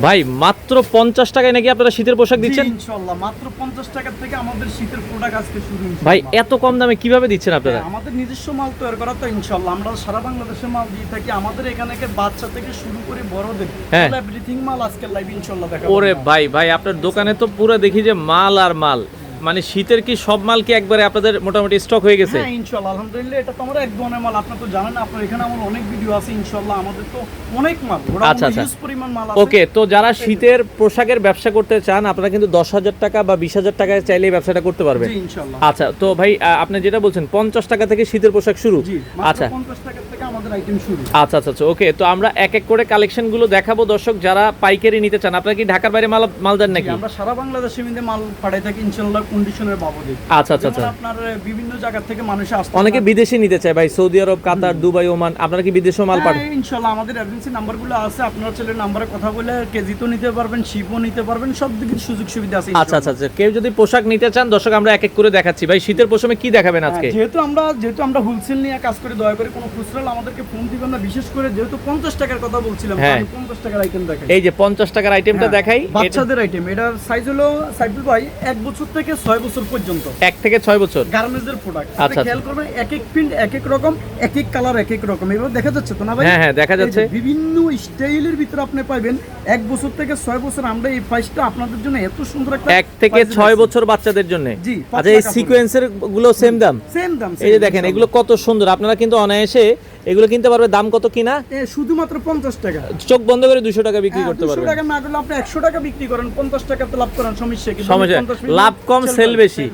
ভাই মাত্র 50 টাকায় নাকি আপনারা শীতের পোশাক দিচ্ছেন? ইনশাআল্লাহ মাত্র 50 টাকা থেকে আমাদের শীতের প্রোডাক্ট আজকে শুরু। ভাই এত কম দামে কিভাবে দিচ্ছেন আপনারা? আমাদের নিজস্ব মাল তৈরি করা তো ইনশাআল্লাহ আমরা সারা বাংলাদেশে মাল দিয়ে থাকি। আমাদের এখানে বাচ্চা থেকে শুরু করে বড়দের এভরিথিং মাল আজকে লাইভ ইনশাআল্লাহ দেখাবো। ওরে ভাই আপনার দোকানে তো পুরো দেখি যে মাল আর মাল, মানে শীতের কি সব মাল কি একবারে আপনাদের মোটামুটি স্টক হয়ে গেছে? হ্যাঁ ইনশাআল্লাহ আলহামদুলিল্লাহ, এটা তো আমরা এক ধরনের মাল, আপনি তো জানেন, আপনার এখানে আমার অনেক ভিডিও আছে ইনশাআল্লাহ, আমাদের তো অনেক মাল, আচ্ছা হিউজ পরিমাণ মাল আছে। ওকে, তো যারা শীতের পোশাকের ব্যবসা করতে চান আপনারা কিন্তু 10,000 টাকা বা 20,000 টাকায় চাইলে এই ব্যবসাটা করতে পারবেন। জি ইনশাআল্লাহ। আচ্ছা তো ভাই আপনি যেটা বলছেন 50 টাকা থেকে শীতের পোশাক শুরু। জি আচ্ছা 50 টাকা থেকে আমাদের আইটেম শুরু। আচ্ছা ওকে, তো আমরা এক এক করে কালেকশন গুলো দেখাবো দর্শক যারা পাইকারি নিতে চান। আপনারা কি ঢাকার বাইরে মাল দেন নাকি? আমরা সারা বাংলাদেশে মাল পাঠাই থাকি ইনশাআল্লাহ কন্ডিশনের বাবদে। আচ্ছা আপনার বিভিন্ন জায়গা থেকে মানুষ আসে, অনেকে বিদেশে নিতে চায় ভাই, সৌদি আরব, কাতার, দুবাই, ওমান, আপনারা কি বিদেশেও মাল পাঠান? ইনশাআল্লাহ আমাদের এজেন্সি নাম্বারগুলো আছে, আপনারা ছেলের নাম্বারে কথা বলে কেজি তো নিতে পারবেন, শিপও নিতে পারবেন, সব দিকের সুযোগ সুবিধা আছে। আচ্ছা কেউ যদি পোশাক নিতে চান দর্শক আমরা এক এক করে দেখাচ্ছি। ভাই শীতের পোশাকে কি দেখাবেন আজকে? যেহেতু আমরা হোলসেল নিয়ে কাজ করি, দয়া করে কোনো খুচরা আমাদেরকে ফোন দিবেন না, বিশেষ করে যেহেতু 50 টাকার কথা বলছিলাম, 50 টাকার আইটেম দেখাই। এই যে 50 টাকার আইটেমটা দেখাই, বাচ্চাদের আইটেম। এটার সাইজ হলো সাইফুল ভাই 1 বছর থেকে 6 বছর পর্যন্ত, 1 থেকে 6 বছর গার্মেন্টসের প্রোডাক্ট। আপনি খেয়াল করবেন এক এক প্রিন্ট এক এক রকম, এক এক কালার এক এক রকম। এবার দেখা যাচ্ছে তো না ভাই? হ্যাঁ দেখা যাচ্ছে। বিভিন্ন স্টাইলের ভিতরে আপনি পাবেন 1 বছর থেকে 6 বছর। আমরা এই প্রাইসটা আপনাদের জন্য এত সুন্দর একটা 1 থেকে 6 বছর বাচ্চাদের জন্য। জি আচ্ছা এই সিকোয়েন্সের গুলো সেম দাম? এই যে দেখেন এগুলো কত সুন্দর, আপনারা কিন্তু অনায়াসে এগুলো কিনতে পারবে। দাম কত কিনা? শুধুমাত্র 50 টাকা। চোখ বন্ধ করে 200 টাকা বিক্রি করতে পারবেন। 200 টাকা না করলে আপনি 100 টাকা বিক্রি করেন, 50 টাকা তো লাভ করেন, সমস্যা কি? লাভ কম সেল বেশি।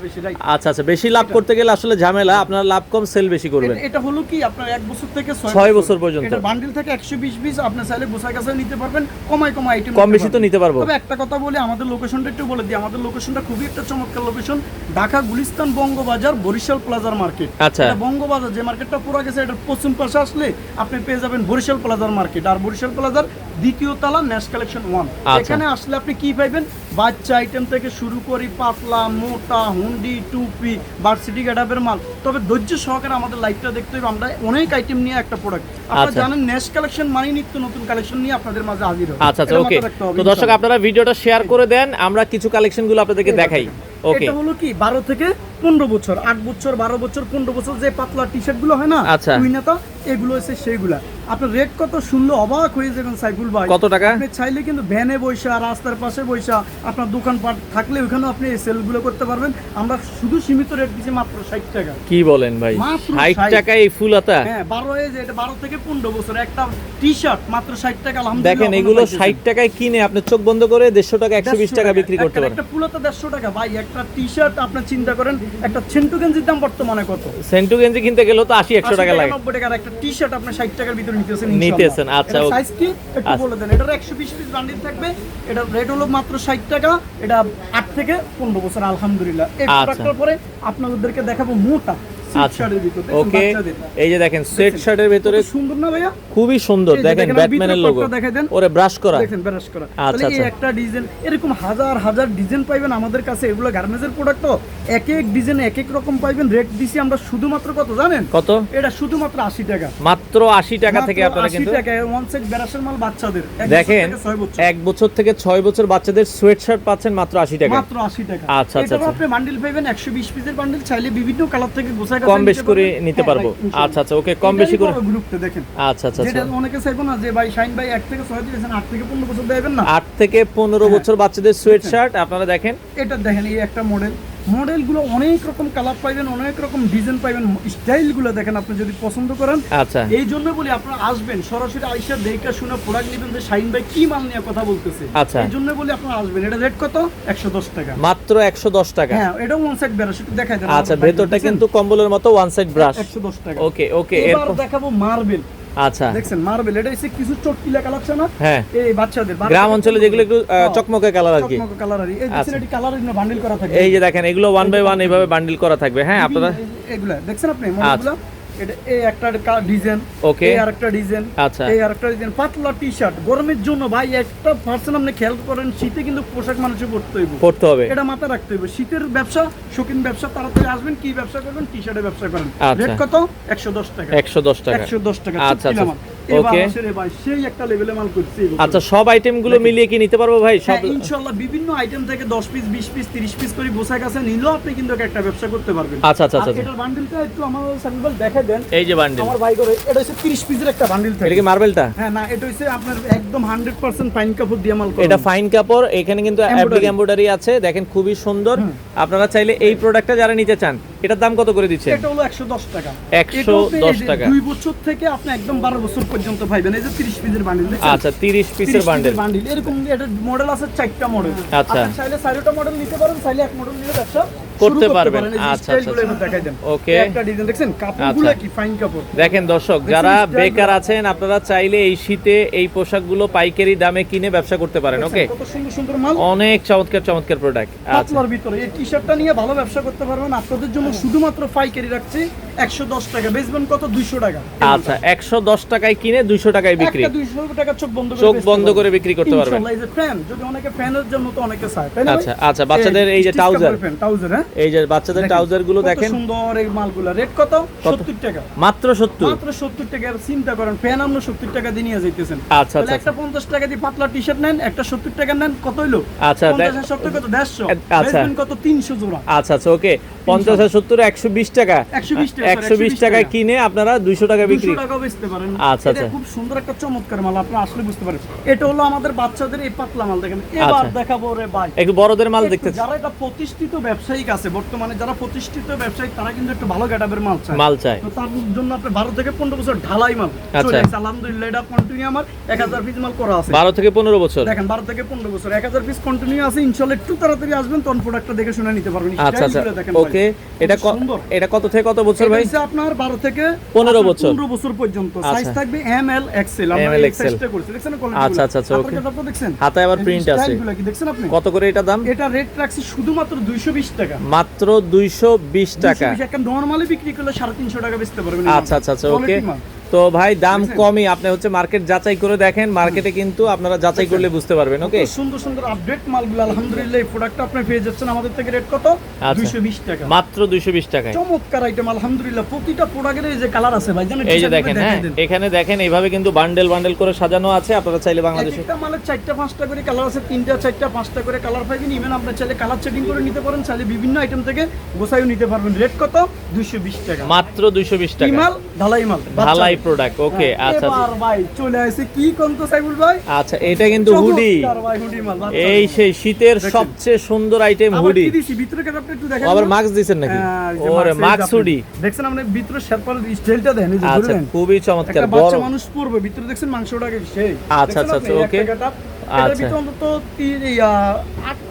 আচ্ছা বেশি লাভ করতে গেলে আসলে ঝামেলা, আপনারা লাভ কম সেল বেশি করবেন। এটা হলো কি আপনার 1 বছর থেকে 6 বছর পর্যন্ত। এটা বান্ডিল থেকে 120 পিস আপনি চাইলে গোছায় কাছে নিতে পারবেন, কমাই আইটেম কম বেশি তো নিতে পারবো। তবে একটা কথা বলি, আমাদের লোকেশনটা একটু বলে দিই। আমাদের লোকেশনটা খুবই একটা চমৎকার লোকেশন, ঢাকা গুলিস্তান বঙ্গবাজার বরিশাল প্লাজার মার্কেট। আচ্ছা বঙ্গবাজার যে মার্কেটটা পুরো গেছে, এটার পশ্চিম পাশে আসলে আপনি পেয়ে যাবেন বরিশাল প্লাজার মার্কেট। আর বরিশাল প্লাজার দ্বিতীয় তলা ন্যাশ কালেকশন 1। এখানে আসলে আপনি কি পাইবেন? বাচ্চা আইটেম থেকে শুরু করি পাতলা, মোটা, হুন্ডি, টুপি, ভার্সিটি গেটআপের মাল। তবে ধৈর্য সহকারে আমাদের লাইভটা দেখতে হবে, আমরা অনেক আইটেম নিয়ে একটা প্রোডাক্ট। আপনারা জানেন ন্যাশ কালেকশন মানে নিত্য নতুন কালেকশন নিয়ে আপনাদের মাঝে হাজির হবে। আচ্ছা ওকে, তো দর্শক আপনারা ভিডিওটা শেয়ার করে দেন, আমরা কিছু কালেকশনগুলো আপনাদেরকে দেখাই। ওকে, এটা হলো কি 12 থেকে 15 বছর, 8 বছর, 12 বছর, 15 বছর যে পাতলা টি-শার্ট গুলো হয় না, উইনাতা, এগুলো হচ্ছে সেইগুলা। আপনার রেট কত শুনলে অবাক হয়ে যাবেন সাইফুল ভাই। কত টাকা? আপনি চাইলে কিন্তু ভ্যানে বইসা, রাস্তার পাশে বইসা, আপনার দোকানপাট থাকলে ওখানেও আপনি এই সেলগুলো করতে পারবেন। আমরা শুধু সীমিত রেট দিচ্ছি মাত্র 60 টাকা। কি বলেন ভাই, 60 টাকায় এই ফুলাতা? হ্যাঁ 12 এজ, এটা 12 থেকে 15 বছর একটা টি-শার্ট মাত্র 60 টাকা। আলহামদুলিল্লাহ দেখেন এগুলো 60 টাকায় কিনে আপনি চোখ বন্ধ করে 150 টাকা 120 টাকা বিক্রি করতে পারেন। একটা ফুলাতা 150 টাকা ভাই। একটা টি-শার্ট আপনি চিন্তা করেন, একটা সেন্টু গেঞ্জির দাম বর্তমানে কত? সেন্টু গেঞ্জি কিনতে গেল তো 80-100 টাকা লাগে। 90 টাকার একটা টি-শার্ট আপনি 60 টাকার ভিতরে নিতেছেন। আচ্ছা সাইজ কি একটু বলে দেন? এটার 120 পিস বান্ডিল থাকবে, এটার রেট হলো মাত্র 60 টাকা। এটা 8 থেকে 15 বছর আলহামদুলিল্লাহ। এই প্রোডাক্টের পরে আপনাদেরকে দেখাবো মোটা ওকে, এই যে দেখেন সোয়েট শার্টের ভিতরে সুন্দর না ভাইয়া? খুবই সুন্দর, দেখেন ব্যাটম্যানের লোগো। ওরে ব্রাশ করা, দেখেন ব্রাশ করা। তাহলে এই একটা ডিজাইন, এরকম হাজার হাজার ডিজাইন পাইবেন আমাদের কাছে। এগুলো গার্মেন্টসের প্রোডাক্ট তো, এক এক ডিজাইন এক এক রকম পাইবেন। রেট দিছি আমরা শুধুমাত্র কত জানেন? কত? এটা শুধুমাত্র 80 টাকা। মাত্র 80 টাকা থেকে আপনারা কিন্তু 80 টাকা ওয়ান সেট ব্রাশের মাল বাচ্চাদের। দেখেন 1 বছর থেকে 6 বছর বাচ্চাদের সোয়েট শার্ট পাচ্ছেন মাত্র 80 টাকা। মাত্র 80 টাকা। আচ্ছা এটা আপনি বান্ডিল পাইবেন 120 পিসের বান্ডিল, চাইলে বিভিন্ন কালার থেকে গোছায় কম বেশি করে নিতে পারবো। আচ্ছা ওকে, কম বেশি করে গ্রুপটা দেখেন। আচ্ছা যেটা অনেকে চাইবো না যে ভাই শাইন ভাই 1 থেকে 6 দিয়েছেন, 8 থেকে 15 বছর দেবেন না। 8 থেকে 15 বছর বাচ্চাদের সোয়েট শার্ট আপনারা দেখেন। এটা দেখেন এই একটা মডেলগুলো অনেক রকম কালার পাইবেন, অনেক রকম ডিজাইন পাইবেন, স্টাইলগুলো দেখেন আপনি যদি পছন্দ করেন। আচ্ছা এই জন্য বলি আপনারা আসবেন সরাসরি আইসা দেখে শুনে প্রোডাক্ট নেবেন যে শাইন ভাই কি মাল নিয়ে কথা বলতেছে। আচ্ছা এই জন্য বলি আপনারা আসবেন। এটা রেট কত? 110 টাকা। মাত্র 110 টাকা। হ্যাঁ এটা ওয়ান সাইড ব্রাশ, একটু দেখাই দেন। আচ্ছা ভেতরটা কিন্তু কম্বলের মতো ওয়ান সাইড ব্রাশ, 110 টাকা। ওকে এবার দেখাবো মার্বেল। আচ্ছা দেখছেন মার্বেল, এটা হচ্ছে কিছু চটকিলা কালার আছে না? হ্যাঁ এই বাচ্চাদের গ্রাম অঞ্চলে যেগুলো একটু চকমকে কালার আর কি, চকমকে কালার আর এই দেখছেন এটি কালার বান্ডিল করা থাকে। এই যে দেখেন এগুলো 1 বাই 1 এইভাবে বান্ডিল করা থাকবে। হ্যাঁ আপনারা এগুলা দেখছেন আপনি মডেলগুলো। এটা এই একটা ডিজাইন, ওকে এই আরেকটা ডিজাইন, আচ্ছা এই আরেকটা ডিজাইন। পাতলা টি-শার্ট গরমের জন্য ভাই একটা পার্সেন্ট আপনি খেয়াল করেন, শীতে কিন্তু পোশাক মানুষের পড়তে হবে, এটা মাথায় রাখতে হবে। শীতের ব্যবসা, শৌখিন ব্যবসা, তাড়াতাড়ি আসবেন। কি ব্যবসা করবেন? টি-শার্টের ব্যবসা করেন। রেট কত? 110 টাকা। 110 টাকা। 110 টাকা। আচ্ছা ওকে ভাই সেই একটা লেভেলে মাল করছি। আচ্ছা সব আইটেম গুলো মিলিয়ে কি নিতে পারবো ভাই? সব ইনশাআল্লাহ বিভিন্ন আইটেম থেকে 10 পিস 20 পিস 30 পিস করে গোছা কাছে নিলেও আপনি কিন্তু একটা ব্যবসা করতে পারবেন। আচ্ছা আচ্ছা আচ্ছা এটার বান্ডিলটা একটু আমার স্যাম্পল দেখাই দেন। এই যে বান্ডিল আমার ভাই করে এটা হচ্ছে 30 পিসের একটা বান্ডিল থাকে। এটা কি মার্বেলটা? হ্যাঁ না এটা হচ্ছে আপনার একদম 100% ফাইন কাপড় দিয়ে মাল করা। এটা ফাইন কাপড়, এখানে কিন্তু অ্যাপ্লিক এমব্রয়ডারি আছে, দেখেন খুবই সুন্দর। আপনারা চাইলে এই প্রোডাক্টটা যারা নিতে চান, এটার দাম কত করে দিচ্ছেন? এটা হলো 110 টাকা। 110 টাকা। 2 বছর থেকে আপনি একদম 12 বছর পর্যন্ত পাবেন। এই যে 30 পিসের বান্ডিল দেখছেন? আচ্ছা 30 পিসের বান্ডিল। এরকম এটা মডেল আছে 4টা মডেল। আচ্ছা আপনি চাইলে 4টা মডেল নিতে পারেন, চাইলে এক মডেল নিয়ে ব্যবসা করতে পারবেন। আচ্ছা আচ্ছা দেখাই দেন। ওকে একটা ডিজাইন দেখছেন, কাপড়গুলো কি ফাইন কাপড়। দেখেন দর্শক, যারা বেকার আছেন আপনারা চাইলে এই শীতে এই পোশাকগুলো পাইকারি দামে কিনে ব্যবসা করতে পারেন। ওকে কত সুন্দর সুন্দর মাল, অনেক চমৎকার চমৎকার প্রোডাক্ট। আচ্ছা পাতলার ভিতরে এই টি-শার্টটা নিয়ে ভালো ব্যবসা করতে পারবেন। আপনাদের জন্য শুধুমাত্র পাইকারি রাখছি 110 টাকা, বেচবেন কত? 200 টাকা। আচ্ছা 110 টাকায় কিনে 200 টাকায় বিক্রি। একটা 200 টাকা চোখ বন্ধ করে বিক্রি করতে পারবেন। ইনশাআল্লাহ। এই যে ফ্যান, যদি অনেকে ফ্যানের জন্য তো অনেকে চায়, তাই না? আচ্ছা আচ্ছা বাচ্চাদের এই যে ট্রাউজার, হ্যাঁ এই যে বাচ্চাদের ট্রাউজার গুলো দেখেন সুন্দর এই মালগুলো। রেট কত? 70 টাকা মাত্র। 70 মাত্র 70 টাকা। আর চিন্তা করেন ফ্যান আপনি 70 টাকা দিয়ে নিয়ে যাইতেছেন। আচ্ছা আচ্ছা একটা 50 টাকা দিয়ে পাতলা টি-শার্ট নেন, একটা 70 টাকা নেন, কত হইলো? আচ্ছা 50 আর 70 কত? 150। আচ্ছা বেচবেন কত? 300 জোড়া। আচ্ছা আচ্ছা ওকে 50 আর 70 120 টাকা। 120 টাকায় কিনে আপনারা 200 টাকা বিক্রি 200 টাকা বেচতে পারেন। আচ্ছা আচ্ছা এটা খুব সুন্দর একটা চমৎকার মাল, আপনি আসলে বুঝতে পারেন। এটা হলো আমাদের বাচ্চাদের এই পাতলা মাল। দেখেন এবার দেখাবো রে ভাই, একটু বড়দের মাল দেখতে। যারা এটা প্রতিষ্ঠিত ব্যবসায়িক আছে বর্তমানে, যারা প্রতিষ্ঠিত ব্যবসায়িক তারা কিন্তু একটু ভালো গেটাবের মাল চায়। তো তার জন্য আপনি 12 থেকে 15 বছর ঢালাই মাল চলে আসছে। আলহামদুলিল্লাহ এটা কন্টিনিউ আমার 1000 পিস মাল করা আছে। 12 থেকে 15 বছর। দেখেন 12 থেকে 15 বছর 1000 পিস কন্টিনিউ আছে। ইনশাআল্লাহ একটু তাড়াতাড়ি আসবেন, তখন প্রোডাক্টটা দেখে শুনে নিতে পারবেন। আচ্ছা আচ্ছা ওকে এটা কত থেকে কত বছর ভাই? এটা আপনার 12 থেকে 15 বছর 15 বছর পর্যন্ত সাইজ থাকবে এম এল এক্সেল। আমরা এই সাইজটা করছি, দেখছেন কোয়ালিটি। আচ্ছা আচ্ছা আচ্ছা ওকে আপনারা দেখছেন হাতায় আবার প্রিন্ট আছে। স্টাইলগুলো কি দেখছেন আপনি? কত করে এটা দাম? এটা রেট রাখছি শুধুমাত্র 220 টাকা। মাত্র 220 টাকা। একটা নরমালি বিক্রি করলে 350 টাকা বেচতে পারবেন। আচ্ছা আচ্ছা আচ্ছা ওকে। তো ভাই দাম কমই, আপনি হচ্ছে মার্কেট যাচাই করে দেখেন। মার্কেটে কিন্তু আপনারা যাচাই করলে বুঝতে পারবেন। ওকে সুন্দর সুন্দর আপডেট মালগুলো আলহামদুলিল্লাহ এই প্রোডাক্টটা আপনি পেয়ে যাচ্ছেন আমাদের থেকে। রেট কত? 220 টাকা। মাত্র 220 টাকায় চমৎকার আইটেম আলহামদুলিল্লাহ। প্রতিটা প্রোডাক্টের এই যে কালার আছে ভাই, জানেন? এই যে দেখেন, হ্যাঁ এখানে দেখেন এইভাবে কিন্তু বান্ডেল বান্ডেল করে সাজানো আছে। আপনারা চাইলে বাংলাদেশে একটা মালের 4টা 5টা করে কালার আছে, 3টা 4টা 5টা করে কালার পাবেন। ইভেন আপনি চাইলে কালার সেটিং করে নিতে পারেন, চাইলে বিভিন্ন আইটেম থেকে গোছাইও নিতে পারবেন। রেট কত? 220 টাকা। মাত্র 220 টাকা। মাল ঢালাই মাল, ঢালাই প্রোডাক্ট। ওকে আচ্ছা এবার ভাই চলে আসে কি কোনতো সাইবুল ভাই। আচ্ছা এটা কিন্তু হুডি। এই সেই শীতের সবচেয়ে সুন্দর আইটেম হুডি। কি দিছি ভিতরে কাটা আপনি একটু দেখেন। আবার মাস্ক দিবেন নাকি? ওরে মাস্ক হুডি দেখছেন আপনি ভিতরে শেরপার স্টাইলটা দেখেন, এই যে আচ্ছা ধরেন খুবই চমৎকার। একটা বাচ্চা মানুষ পড়বে, ভিতরে দেখছেন মাংসটাকে সেই। আচ্ছা আচ্ছা আচ্ছা ওকে। এটার ভিতরে অন্তত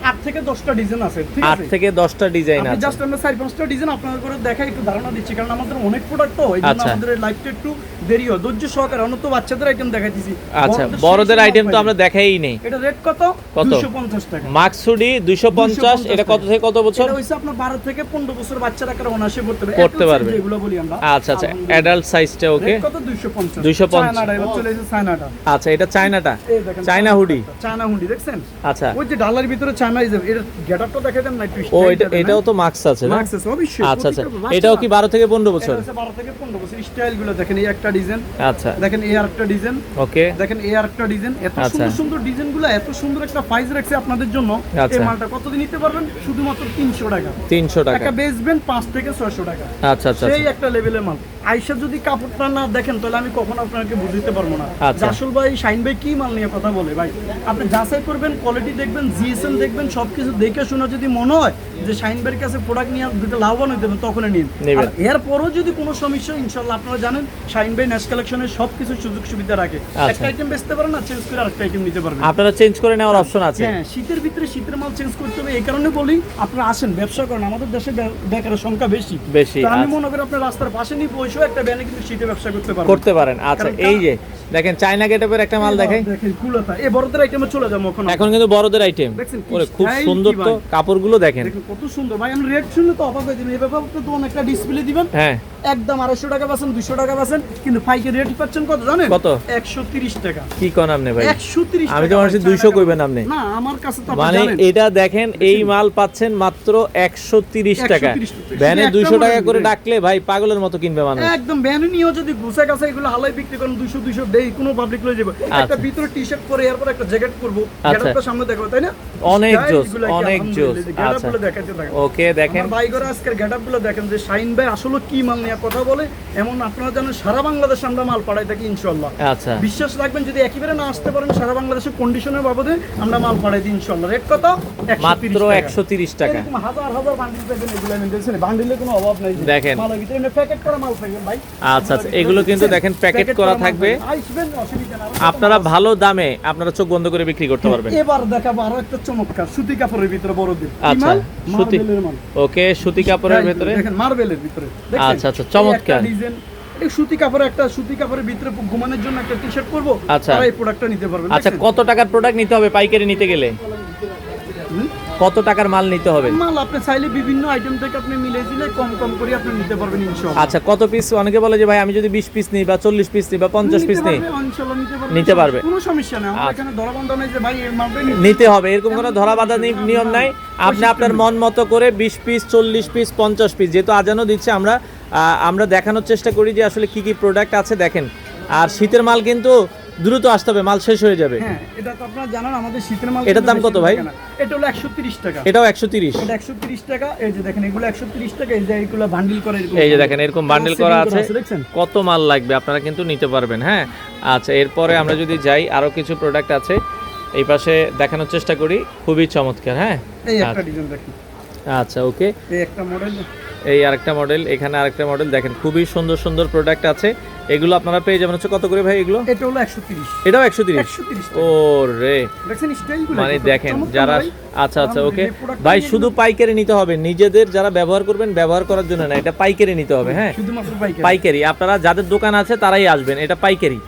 8 থেকে 10টা ডিজাইন আছে। ঠিক আছে 8 থেকে 10টা ডিজাইন আছে। জাস্ট আমরা 4-5টা ডিজাইন আপনাদের করে দেখাই, একটু ধারণা দিচ্ছি, কারণ আমাদের অনেক প্রোডাক্ট তো, এইজন্য আমাদের লাইভটা একটু দেরি হয়। ধৈর্য সহকারে অন্তত বাচ্চাদের আইটেম দেখাইতেছি। আচ্ছা বড়দের আইটেম তো আমরা দেখাই নেই। এটা রেট কত? 250 টাকা। মাক্সুডি 250। এটা কত থেকে কত বছর? এটা হইছে আপনার 12 থেকে 15 বছর বাচ্চারা কারণে অনাসে পড়তে পারবে। এগুলো বলি আমরা। আচ্ছা আচ্ছা অ্যাডাল্ট সাইজটা ওকে। রেট কত? 250। 250। চায়নাটা এবার চলে এসেছে চায়নাটা। আচ্ছা এটা চায়নাটা, এই দেখেন চায়না হুডি। চায়না হুডি দেখছেন? আচ্ছা ওই যে ডালার ভিতরে চায়না, এই যে এর গেটআপটা দেখাইতেন না একটু? ও এটাও তো মাস্ক আছে না? মাস্ক আছে অবশ্যই। আচ্ছা আচ্ছা এটাও কি 12 থেকে 15 বছর? এটা হচ্ছে 12 থেকে 15 বছর। স্টাইলগুলো দেখেন, এই একটা ডিজাইন, আচ্ছা দেখেন এই আরেকটা ডিজাইন, ওকে দেখেন এই আরেকটা ডিজাইন। এত সুন্দর সুন্দর ডিজাইনগুলো, এত সুন্দর একটা প্রাইস রাখছে আপনাদের জন্য। এই মালটা কতদিন নিতে পারবেন? শুধুমাত্র 300 টাকা। 300 টাকা। একটা বেচবেন 5 থেকে 600 টাকা। আচ্ছা আচ্ছা সেই একটা লেভেলের মাল। আয়শা যদি কাপড়টা না দেখেন তাহলে আমি কখনো আপনাকে বুঝতে পারবো না। আচ্ছা। আসল ভাই শাইন ভাই কি মাল নিয়ে কথা বলে ভাই, আপনি যাচাই করবেন, কোয়ালিটি দেখবেন, জিএসএম দেখবেন, সবকিছু দেখে শুনে যদি মনে হয় যে শাইন ভাইয়ের কাছে প্রোডাক্ট নিয়ে দুটো লাভবান হতে হবে তখনই নিন। আর এরপরও যদি কোনো সমস্যা, ইনশাআল্লাহ আপনারা জানেন শাইন ভাই নেক্সট কালেকশনের সবকিছু সুযোগ সুবিধা রাখে। একটা আইটেম বেচতে পারেন না, চেঞ্জ করে আরেকটা আইটেম নিতে পারবেন। আপনারা চেঞ্জ করে নেওয়ার অপশন আছে। হ্যাঁ শীতের ভিতরে শীতের মাল চেঞ্জ করতে হবে। এই কারণে বলি আপনারা আসেন, ব্যবসা করেন। আমাদের দেশে বেকারের সংখ্যা বেশি। আমি মনে করি আপনার রাস্তার পাশে নিয়ে বসেও একটা ব্যানে কিন্তু শীতে ব্যবসা করতে পারেন। আচ্ছা এই যে দেখেন চায়না গেটআপের একটা মাল দেখাই। দেখেন কুলাতা এই বড়দের আইটেমে চলে যাবো এখন কিন্তু বড়দের আইটেম। ওরে খুব সুন্দর তো কাপড়গুলো দেখেন কত সুন্দর ভাই। আমি রেট শুনলে তো অবাক হয়ে যাবেন। এই ব্যাপারে তো অনেকটা ডিসপ্লে দিবেন। হ্যাঁ একদম 250 টাকা পাচ্ছেন, 200 টাকা পাচ্ছেন, কিন্তু পাইকারি রেট পাচ্ছেন কত জানেন? কত? 130 টাকা। কি কোন আপনি ভাই? 130 টাকা। আমি তো মানুষ 200 কইবেন আপনি। না আমার কাছে তো মানে এটা দেখেন এই মাল পাচ্ছেন মাত্র 130 টাকা। ভ্যানে 200 টাকা করে ডাকলে ভাই পাগলের মতো কিনবে মানুষ। একদম ভ্যানে নিয়েও যদি গুছা গাছা এগুলো হালাই বিক্রি করেন 200 200 এই কোনো পাবলিক লয়ে যাবে একটা ভিতরে টি-শার্ট পরে এরপর একটা জ্যাকেট পরবো গেটআপটা সামনে দেখো তাই না অনেক জোস অনেক জোস আচ্ছা গেটআপগুলো দেখাতে থাকেন ওকে দেখেন আমার ভাই করে আজকের গেটআপগুলো দেখেন যে শাইন ভাই আসলে কি মাল নিয়ে কথা বলে এমন আপনারা জানেন সারা বাংলাদেশে আমরা মাল পাঠাই থাকি ইনশাআল্লাহ আচ্ছা বিশ্বাস রাখবেন যদি একেবারে না আসতে পারেন সারা বাংলাদেশের কন্ডিশনের বাবদে আমরা মাল পাঠাই দিই ইনশাআল্লাহ রেট কত মাত্র 130 টাকা এরকম হাজার হাজার বান্ডিল পাবেন এগুলো আমি দেখছেন বান্ডিলে কোনো অভাব নাই দেখেন মালের ভিতরে প্যাকেট করা মাল পাবেন ভাই আচ্ছা আচ্ছা এগুলো কিন্তু দেখেন প্যাকেট করা থাকবে আসবেন অসুবিধা না আপনারা ভালো দামে আপনারা চোখ বন্ধ করে বিক্রি করতে পারবেন এবার দেখাবো আরো একটা চমৎকার সুতি কাপড়ের ভিতরে বড়দের আচ্ছা সুতি মার্বেলের মাল ওকে সুতি কাপড়ের ভিতরে দেখেন মার্বেলের ভিতরে আচ্ছা আচ্ছা চমৎকার ডিজাইন এই সুতি কাপড়ের ভিতরে ঘুমানোর জন্য একটা টি-শার্ট পরবো আচ্ছা আর এই প্রোডাক্টটা নিতে পারবেন আচ্ছা কত টাকার প্রোডাক্ট নিতে হবে পাইকারি নিতে গেলে কত টাকার মাল নিতে হবে মাল আপনি চাইলে বিভিন্ন আইটেম থেকে আপনি মিলে দিলে কম কম করে আপনি নিতে পারবেন ইনশাআল্লাহ আচ্ছা কত পিস অনেকে বলে যে ভাই আমি যদি 20 পিস নিই বা 40 পিস নিই বা 50 পিস নিই ইনশাআল্লাহ নিতে পারবে কোনো সমস্যা নেই আমাদের এখানে ধরা বন্ধ নেই যে ভাই এই মালটা নিতে হবে এরকম কোনো ধরা বাঁধা নিয়ম নাই আপনি আপনার মন মতো করে 20 পিস 40 পিস 50 পিস যেহেতু আজানও দিচ্ছে আমরা দেখানোর চেষ্টা করি যে আসলে কি কি প্রোডাক্ট আছে দেখেন আর শীতের মাল কিন্তু দ্রুত আসতে হবে মাল শেষ হয়ে যাবে হ্যাঁ এটা তো আপনারা জানেন আমাদের শীতের মাল এটার দাম কত ভাই এটা হলো 130 টাকা এটাও 130 এটা 130 টাকা এই যে দেখেন এগুলো 130 টাকা এই যে এগুলো বান্ডিল করে এই যে দেখেন এরকম বান্ডিল করা আছে কত মাল লাগবে আপনারা কিন্তু নিতে পারবেন হ্যাঁ আচ্ছা এরপরে আমরা যদি যাই আরো কিছু প্রোডাক্ট আছে এই পাশে দেখানোর চেষ্টা করি খুবই চমৎকার হ্যাঁ এই একটা ডিজাইন দেখেন আচ্ছা ওকে এই একটা মডেল এই আরেকটা মডেল এখানে আরেকটা মডেল দেখেন খুবই সুন্দর সুন্দর প্রোডাক্ট আছে এগুলো আপনারা পেয়ে যাবেন হচ্ছে কত করে ভাই এগুলো এটা হলো 130 এটাও 130 ও রে দেখেন স্টাইলগুলো মানে দেখেন যারা আচ্ছা আচ্ছা ওকে ভাই শুধু পাইকারি নিতে হবে নিজেদের যারা ব্যবহার করবেন ব্যবহার করার জন্য না এটা পাইকারি নিতে হবে হ্যাঁ শুধুমাত্র পাইকারি আপনারা যাদের দোকান আছে তারাই আসবেন এটা পাইকারি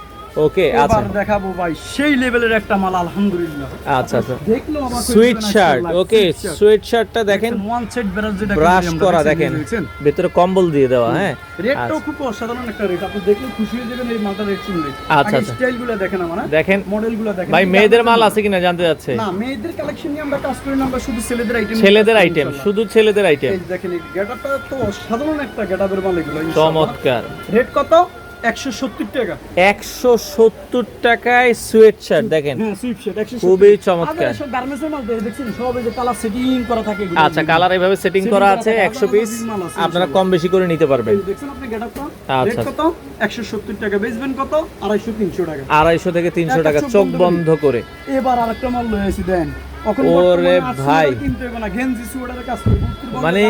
ওকে আচ্ছা এবার দেখাবো ভাই সেই লেভেলের একটা মাল আলহামদুলিল্লাহ আচ্ছা আচ্ছা দেখলো আমার সুইট শার্ট ওকে সুইট শার্টটা দেখেন ওয়ান সেট ব্রাশ যেটা ব্রাশ করা দেখেন ভিতরে কম্বল দিয়ে দেওয়া হ্যাঁ রেটটাও খুব অসাধারণ একটা রেট আপনি দেখলে খুশি হয়ে যাবেন এই মালটা রেট শুনলে আচ্ছা আচ্ছা স্টাইলগুলো দেখেন আমার দেখেন মডেলগুলো দেখেন ভাই মেয়েদের মাল আছে কিনা জানতে যাচ্ছে না মেয়েদের কালেকশন নিয়ে আমরা কাজ করি না আমরা শুধু ছেলেদের আইটেম শুধু ছেলেদের আইটেম এই দেখেন এই গেটআপটা তো অসাধারণ একটা গেটআপের মাল এগুলো চমৎকার রেট কত 170 টাকা 170 টাকায় সুইট শার্ট দেখেন হ্যাঁ সুইট শার্ট 170 খুবই চমৎকার সব গার্মেন্টসের মাল দেখছেন সব এই যে কালার সেটিং করা থাকে এগুলো আচ্ছা কালার এইভাবে সেটিং করা আছে 100 পিস আপনারা কম বেশি করে নিতে পারবেন দেখছেন আপনি গেটআপটা আচ্ছা কত 170 টাকা বেচবেন কত 250 300 টাকা 250 থেকে 300 টাকা চোখ বন্ধ করে এবার আরেকটা মাল লয়ে আসি দেন ওরে ভাই মানে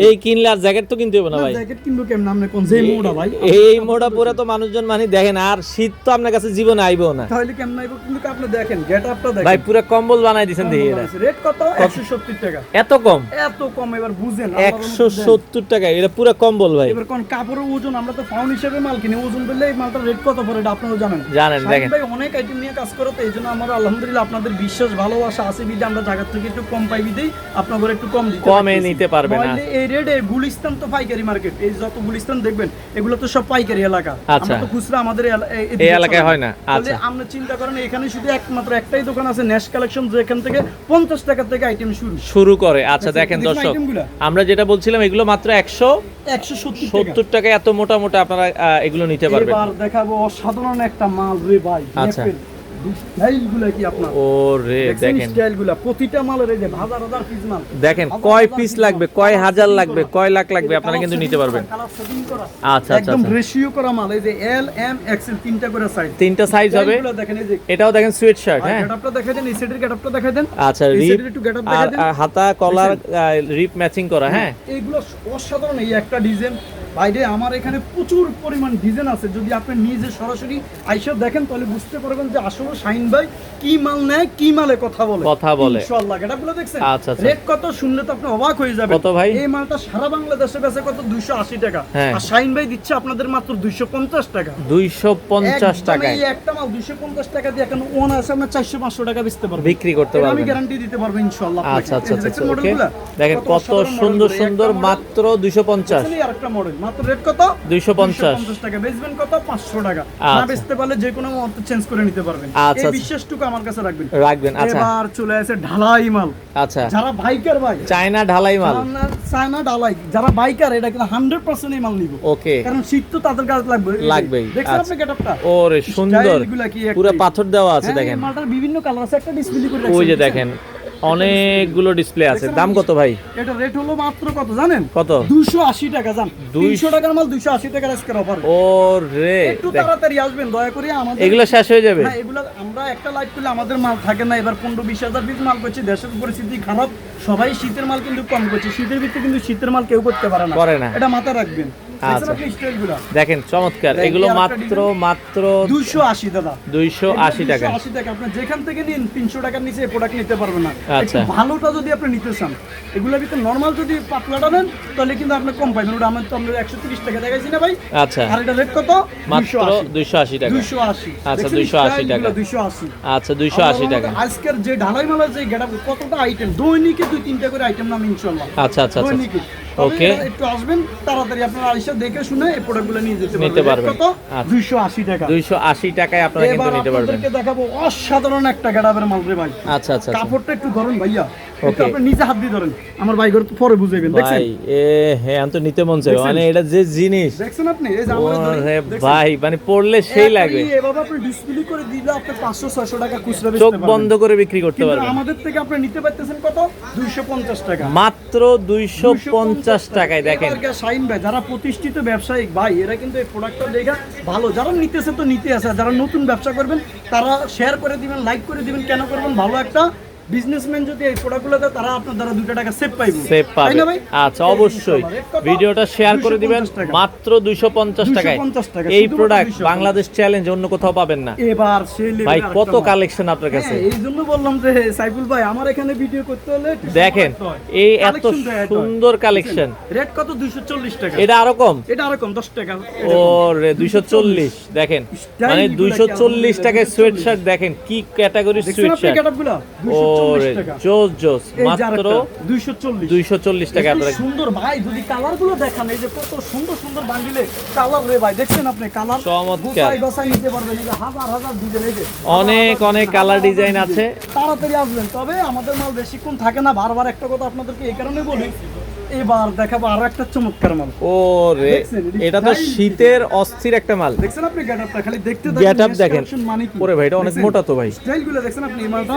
এই কিনলে আর জ্যাকেট তো কিনতে হবে না ভাই জ্যাকেট কিনবো কেমন আপনি কোন যে মোড়া ভাই এই মোড়া পরে তো মানুষজন মানে দেখেন আর শীত তো আপনার কাছে জীবনে আইবো না তাহলে কেমন আইবো কিন্তু আপনি দেখেন গেটআপটা দেখেন ভাই পুরো কম্বল বানাই দিবেন দেখি রেট কত 170 টাকা এত কম এবার বুঝেন 170 টাকা এটা পুরো কম্বল ভাই এবার কোন কাপড়ের ওজন আমরা তো পাউন্ড হিসেবে মাল কিনি ওজন বললে এই মালটার রেট কত পড়ে এটা আপনারা জানেন দেখেন ভাই অনেক আইটেম নিয়ে কাজ করে তো এইজন্য আমরা আলহামদুলিল্লাহ আপনাদের বিশ্বাস ভালোবাসা আছে বিদে আমরা জায়গা থেকে একটু কম পাই বিদেই আপনাদের একটু কম দিতে কমে নিতে পারবেন না এই রেটে গুলিস্তান তো পাইকারি মার্কেট এই যত গুলিস্তান দেখবেন এগুলো তো সব পাইকারি এলাকা আমরা তো খুচরা আমাদের এই এলাকায় হয় না আচ্ছা আপনি চিন্তা করেন এখানে শুধু একমাত্র একটাই দোকান আছে ন্যাশ কালেকশন যেখান থেকে 50 টাকা থেকে আইটেম শুরু করে আচ্ছা দেখেন দর্শক আমরা যেটা বলছিলাম এগুলো মাত্র 170 টাকা এত মোটা মোটা আপনারা এগুলো নিতে পারবেন এবার দেখাবো অসাধারণ একটা মাল রে ভাই আচ্ছা স্টাইলগুলো কি আপনার ওরে দেখেন স্টাইলগুলো প্রতিটা মালের এই যে হাজার হাজার পিস মাল দেখেন কয় পিস লাগবে কয় হাজার লাগবে কয় লাখ লাগবে আপনারা কিন্তু নিতে পারবেন আচ্ছা আচ্ছা একদম রেশিও করা মাল এই যে এল এম এক্সেল তিনটা করে সাইজ তিনটা সাইজ হবে দেখেন এই যে এটাও দেখেন সুইট শার্ট হ্যাঁ গেটআপটা দেখাই দেন এই সেটের গেটআপটা দেখাই দেন আচ্ছা রিপ আর হাতা কলার রিপ ম্যাচিং করা হ্যাঁ এইগুলো অসাধারণ এই একটা ডিজাইন বাইরে আমার এখানে প্রচুর পরিমাণ ডিজাইন আছে যদি আপনি নিজে সরাসরি আইসা দেখেন তাহলে বুঝতে পারবেন যে আসলে শাইন ভাই কি মাল নেয় কি মালে কথা বলে ইনশাআল্লাহ গেটআপগুলো দেখছেন আচ্ছা রেট কত শুনলে তো আপনি অবাক হয়ে যাবেন কত ভাই এই মালটা সারা বাংলাদেশে বেচে কত 280 টাকা আর শাইন ভাই দিচ্ছে আপনাদের মাত্র 250 টাকা 250 টাকা এই একটা মাল 250 টাকা দিয়ে এখন ওন আছে আমরা 400 500 টাকা বেচতে পারবো বিক্রি করতে পারবেন আমি গ্যারান্টি দিতে পারবো ইনশাআল্লাহ আচ্ছা আচ্ছা আচ্ছা ওকে দেখেন কত সুন্দর সুন্দর মাত্র 250 এই আরেকটা মডেল মাত্র রেট কত 250 টাকা, বেচবেন কত 500 টাকা। না আচ্ছা। বেচতে পারলে যে কোনো মুহূর্তে চেঞ্জ করে নিতে পারবেন। আচ্ছা, এই আচ্ছা। বিশ্বাসটুকু আমার কাছে রাখবেন। আচ্ছা এবার চলে আসে ঢালাই মাল। আচ্ছা যারা বাইকার ভাই, চায়না ঢালাই মাল, চায়না ঢালাই, যারা বাইকার এটা কিন্তু 100% এই মাল নিব। ওকে কারণ শীত তো তাদের কাছে লাগবেই। দেখছেন আচ্ছা। আপনি গেটআপটা? ওরে সুন্দর, স্টাইলগুলা কি একটা- পুরো পাথর দেওয়া আছে হ্যাঁ, দেখেন। এই মালটার বিভিন্ন কালার আছে, একটা ডিসপ্লে করে ওই যে রাখছেন, দেখেন অনেকগুলো ডিসপ্লে আছে। দাম কত ভাই? এটা রেট হলো মাত্র কত জানেন? কত? 280 টাকা। জান 300 টাকার মাল 280 টাকার আজকের অফার। ও রে, একটু তাড়াতাড়ি আসবেন দয়া করে আমাদের। এগুলো শেষ হয়ে যাবে? হ্যাঁ, এগুলো আমরা একটা লাইভ করলে আমাদের মাল থাকে না। এবার 15-20 হাজার পিস মাল করছি, দেশের পরিস্থিতি খারাপ, সবাই শীতের মাল কিন্তু কম করছে। শীতের ভিতরে কিন্তু শীতের মাল কেউ করতে পারে না, এটা মাথায় রাখবেন। আচ্ছা। আপনি স্টাইলগুলো দেখেন চমৎকার, দেখেন, এগুলো এই আরেকটা মাত্র 280 দাদা, 280 টাকা। 280 টাকা। আপনি যেখান থেকে নিন 300 টাকার নিচে এই প্রোডাক্ট নিতে পারবেন না। আচ্ছা। একটু ভালোটা যদি আপনি নিতে চান, এগুলোর ভিতরে নরমাল যদি পাতলাটা নেন তাহলে কিন্তু আপনি কম পাইবেন। ওটা আমার তো আমরা 130 টাকা দেখাইছি না ভাই? আচ্ছা, আর এটা রেট কত? মাত্র 280 টাকা। 280। আচ্ছা, দেখছেন 280 টাকা। 280। আচ্ছা 280 টাকা। আজকের যে ঢালাই মালের যে গেটআপ, কতটা আইটেম, দৈনিকে 2-3টা করে আইটেম নাম ইনশাআল্লাহ। আচ্ছা আচ্ছা আচ্ছা দৈনিকে। ওকে। তবে একটু আসবেন তাড়াতাড়ি, আপনারা আইসা দেখে শুনে এই প্রোডাক্টগুলো নিয়ে যেতে নিতে পারবেন। পারবেন। কত? আচ্ছা। 280 টাকা। 280 টাকায় আপনারা কিন্তু এবার নিতে পারবেন। আপনাদেরকে দেখাবো অসাধারণ একটা গেটআপের মাল রে ভাই। আচ্ছা আচ্ছা আচ্ছা। কাপড়টা একটু ধরেন ভাইয়া, একটু ওকে। আপনি নিজে হাত দিয়ে ধরেন, আমার ভাই ঘর পরে বুঝাইবেন। দেখছেন? ভাই হ্যাঁ আমি তো নিতে মন চাই, দেখছেন? মানে এটা যে জিনিস, দেখছেন আপনি? এই যে আমার ধরেন, ওরে দেখছেন? ভাই মানে পড়লে সেই লাগবে, এভাবে আপনি ডিসপ্লে করে দিলে আপনি 500-600 টাকা খুচরা চোখ বেচতে বন্ধ পারবেন। করে বিক্রি করতে কিন্তু পারবেন। আমাদের থেকে আপনি নিতে পারতেছেন কত? 250 টাকা। মাত্র 250 টাকায় দেখেন। এবার শাইন ভাই, যারা প্রতিষ্ঠিত ব্যবসায়িক ভাই, এরা কিন্তু এই প্রোডাক্টটা দেখা ভালো, যারা নিতেছে তো নিতে আছে, যারা নতুন ব্যবসা করবেন তারা শেয়ার করে দিবেন, লাইক করে দিবেন। কেন করবেন? ভালো একটা বিজনেসম্যান যদি এই প্রোডাক্টগুলো দেয়, তারা আপনার দ্বারা 2 টাকা সেভ পাইবে। সেভ তাই পাবে। না ভাই? আচ্ছা অবশ্যই ভিডিওটা শেয়ার করে দিবেন। 250 টাকা। মাত্র 250 টাকায় 250 টাকা, এই শুধুমাত্র প্রোডাক্ট 250 বাংলাদেশ চ্যালেঞ্জ, অন্য কোথাও পাবেন না। এবার সেই level ভাই এর কত আরেকটা মাল। কালেকশন আপনার কাছে, হ্যাঁ, এই জন্য বললাম যে সাইফুল ভাই, আমার এখানে ভিডিও করতে হলে একটু দেখেন সময় লাগতে হয়। এই এত Collection দেয় এত হয়। সুন্দর কালেকশন। রেট কত? 240 টাকা। এটা আরো কম? এটা আরো কম, 10 টাকা। ও রে 240 দেখেন, Style মানে গুলা কি 240 টাকায় 240 সোয়েট শার্ট দেখেন কি ক্যাটাগরির দেখছেন সোয়েট আপনি শার্ট। গেটআপগুলো? ও 240 রে টাকা। জোস জোস, এই যে মাত্র আরেকটা, 240 240 টাকা এত আপনারা। সুন্দর ভাই, যদি কালারগুলো দেখান, এই যে কত সুন্দর সুন্দর বান্ডিলে কালার রে ভাই, দেখছেন আপনি কালার চমৎকার। গোছাই নিতে পারবেন। এই যে হাজার হাজার ডিজাইন, এই যে অনেক অনেক কালার ডিজাইন আছে। তাড়াতাড়ি আসবেন। তবে আমাদের মাল বেশিক্ষণ থাকে না, বারবার একটা কথা আপনাদেরকে এই কারণে বলি, এবার দেখাবো আরো একটা চমৎকার মাল। ও রে দেখছেন, এটা তো শীতের অস্থির একটা মাল। দেখছেন আপনি গেটআপটা, খালি দেখতে Getup next দেখেন। collection মানে কি? ওরে ভাই, এটা অনেক দেখছেন? মোটা তো ভাই। স্টাইলগুলো দেখছেন আপনি? এই মালটা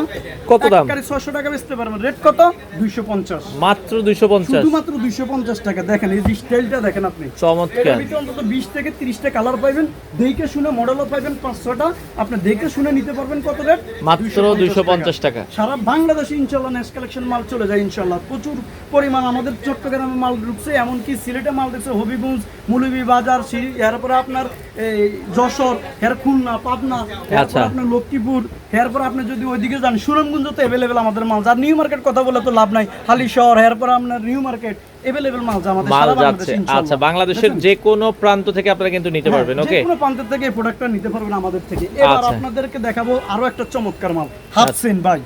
কত দাম? একবারে 600 টাকা বেচতে পারবেন। রেট কত? 250। মাত্র 250। শুধুমাত্র 250 টাকা। দেখেন এই যে স্টাইলটা দেখেন আপনি, চমৎকার। এর ভিতরে অন্তত 20 থেকে 30টা কালার পাবেন, দেখে শুনে মডেলও পাবেন 500টা, আপনি দেখে শুনে নিতে পারবেন। কত রেট? মাত্র 250 টাকা। সারা বাংলাদেশে ইনশাআল্লাহ নেক্সট কালেকশন মাল চলে যায় ইনশাআল্লাহ। প্রচুর পরিমাণ আমাদের চট্টগ্রামে মাল ঢুকছে, এমনকি সিলেটে মাল ঢুকছে, হবিগঞ্জ, মৌলভীবাজার, এরপরে আপনার এই যশোর, খুলনা, পাবনা, এরপর আপনার লক্ষ্মীপুর, এরপর আপনি যদি ওইদিকে যান সুনামগঞ্জ তো অ্যাভেলেবেল আমাদের মাল। যার নিউ মার্কেট কথা বলে তো লাভ নাই, হালি শহর, এরপর আপনার নিউ মার্কেট অ্যাভেলেবেল মাল যা আমাদের মাল সারা যাচ্ছে। বাংলাদেশে ইনশাআল্লাহ। আচ্ছা বাংলাদেশের যে কোনো প্রান্ত থেকে আপনারা কিন্তু নিতে পারবেন। হ্যাঁ, ওকে, যে কোনো প্রান্তের থেকে এই প্রোডাক্টটা নিতে পারবেন আমাদের থেকে। এবার আচ্ছা। আপনাদেরকে দেখাবো আরো একটা চমৎকার মাল, হাফসেন ভাই।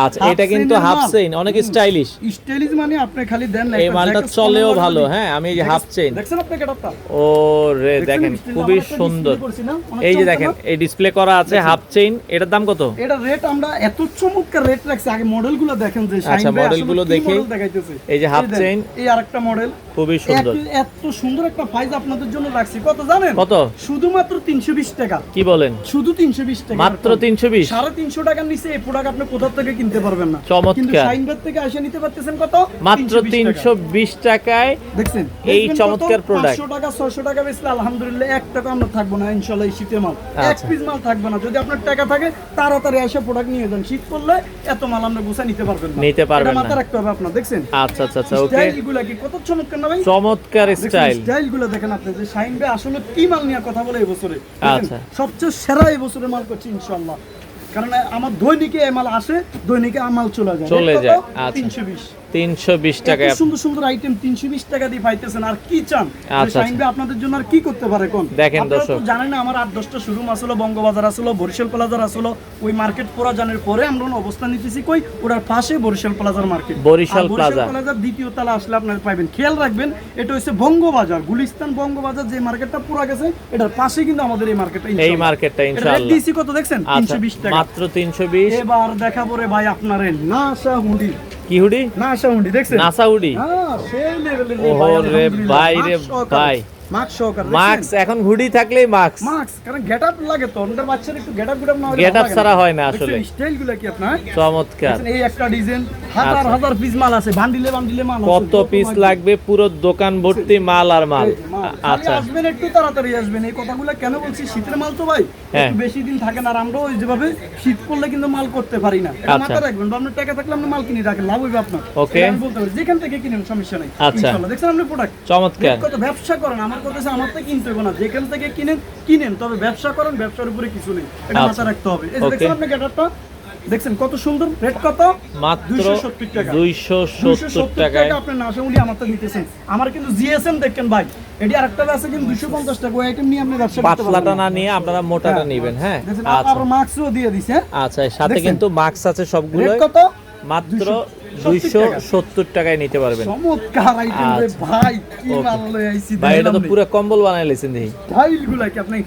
আচ্ছা এটা কিন্তু হাফ চেইন, অনেক স্টাইলিশ। স্টাইলিশ মানে আপনি খালি দেন না, এই একটা মালটা jacket চলেও পরে ভালো। মারবেন। হ্যাঁ আমি এই যে হাফ চেইন, দেখছেন আপনি গেটআপটা? ও রে দেখেন খুবই সুন্দর। এই যে দেখেন এই ডিসপ্লে করা আছে হাফ চেইন। এটার দাম কত? এটা রেট আমরা এত চমৎকার রেট রাখছি, আগে মডেলগুলো দেখেন যে শাইন আচ্ছা, ভাই আসলে মডেলগুলো কি দেখি। মডেল দেখাইতেছে। এই যে হাফ দেন, চেইন, এই আরেকটা মডেল খুবই সুন্দর। এত সুন্দর একটা প্রাইস আপনাদের জন্য রাখছি। কত জানেন? কত? শুধুমাত্র 320 টাকা। কি বলেন? শুধু 320 টাকা, মাত্র 320? 350 টাকার নিচে এই প্রোডাক্ট আপনি কোথা থেকে কিনতে পারবেন না। চমৎকার। কিন্তু শাইনবাগ থেকে এসে নিতে পারতেছেন কত? মাত্র 320 টাকায় দেখছেন এই দেখবেন চমৎকার কত? প্রোডাক্ট। 500 টাকা 600 টাকা বেচলে আলহামদুলিল্লাহ 1 টাকা আমরা থাকবো না ইনশাআল্লাহ। এই শীতের মাল এক আচ্ছা। পিস মাল থাকবে না। যদি আপনার টাকা থাকে তাড়াতাড়ি এসে প্রোডাক্ট নিয়ে যান। শীত পড়লে এত মাল আমরা গুছা নিতে পারবেন না, নিতে পারবেন এটা না। মাথায় রাখতে হবে আপনার। দেখছেন আচ্ছা আচ্ছা আচ্ছা ওকে, স্টাইলগুলো কি কত চমৎকার না ভাই? চমৎকার স্টাইল। স্টাইলগুলো দেখেন আপনি যে শাইন ভাই আসলে কি মাল নিয়ে কথা বলে এই বছরে। আচ্ছা। সবচেয়ে সেরা এই বছরের মাল করছি ইনশাআল্লাহ, কারণ আমার দৈনিকে এই মাল আসে, দৈনিকে আমার মাল চলে যায়। চলে কত? যায়। আচ্ছা। 320। 320 এত টাকায় সুন্দর সুন্দর আইটেম 320 টাকা দিয়ে পাইতেছেন। আর কি চান আচ্ছা, শাহিন ভাই আপনাদের জন্য আর কি করতে পারে কোন? দেখেন আপনারা তো দর্শক। জানেন না আমার 8-10টা শোরুম আসলো, বঙ্গবাজার আসলো, বরিশাল প্লাজার আসলো। ওই মার্কেট পুরা জানার পরে আমরা অবস্থান নিতেছি কই ওটার পাশে বরিশাল প্লাজার মার্কেট। বরিশাল প্লাজা। প্লাজার দ্বিতীয় তলা আসলে আপনারা পাবেন। খেয়াল রাখবেন এটা হচ্ছে বঙ্গবাজার, গুলিস্তান বঙ্গবাজার যে মার্কেটটা পুরা গেছে এটার পাশে কিন্তু আমাদের এই মার্কেটটা এই মার্কেটটা ইনশাআল্লাহ। ডিসি কত দেখছেন? 320 টাকা মাত্র 320। এবার দেখাবো রে ভাই আপনারে নাসা হুডি। কি হুডি? নাসা হুডি দেখছেন? NASA hoodie. হ্যাঁ সেই লেভেলের ওরে ভাই রে ভাই, মাস্ক সহকারে মাস্ক এখন হুডি থাকলেই মাস্ক। মাস্ক কারণ গেটআপ লাগে তো আমাদের বাচ্চার একটু গেটআপ না হলে গেটআপ ছাড়া হয় না আসলে। স্টাইলগুলো কি আপনার চমৎকার। দেখছেন? এই একটা ডিজাইন হাজার আচ্ছা। হাজার পিস মাল আছে, বান্ডিলে বান্ডিলে মাল আছে। কত পিস লাগবে? পুরো দোকান ভর্তি মাল আর মাল। আচ্ছা, আসবেন একটু তাড়াতাড়ি আসবেন। এই কথাগুলো কেন বলছি, শীতের মাল তো ভাই হ্যাঁ। একটু বেশি দিন থাকে না। আর আমরা ওই যেভাবে শীত পড়লে কিন্তু মাল করতে পারি না, এটা আচ্ছা। মাথায় রাখবেন। বা আপনার টাকা থাকলে আপনি মাল কিনে রাখেন, লাভ হইবে আপনার। ওকে। এটা আমি বলতে পারি যেখান থেকে কিনেন সমস্যা নাই আচ্ছা। ইনশাআল্লাহ। দেখছেন আপনি প্রোডাক্ট চমৎকার। কত ব্যবসা করেন, আমার কথা হচ্ছে আমার থেকে কিনতে হবে না, যেখান থেকে কিনেন তবে ব্যবসা করেন, ব্যবসার উপরে কিছু নেই, এটা আচ্ছা। মাথায় রাখতে হবে। এই যে ওকে। দেখছেন আপনি গেটআপটা দেখছেন কত সুন্দর, রেট কত? মাত্র 270 টাকা। 270 টাকায়। আপনি নাশাউলি আমার তো নিতেছেন। আমার কিন্তু জিএসএম দেখেন ভাই, এটি আরেকটা আছে কিন্তু 250 টাকা। ওই আইটেম নিয়ে আপনি ব্যবসা করতে পাতলাটা পারবেন না নিয়ে আপনারা মোটাটা নেবেন। হ্যাঁ দেখেন আচ্ছা আর মাস্কও দিয়ে দিছে। আচ্ছা, এর সাথে দেখছেন? কিন্তু মাস্ক আছে সবগুলো। রেট কত? মাত্র 270 270 টাকায় নিতে পারবেন। চমৎকার আইটেম রে আচ্ছা। ভাই, কি ওকে। মাল লই আইছি। ভাই এটা তো পুরো কম্বল বানাই লেছেন দেখি। ফাইলগুলা কি আপনি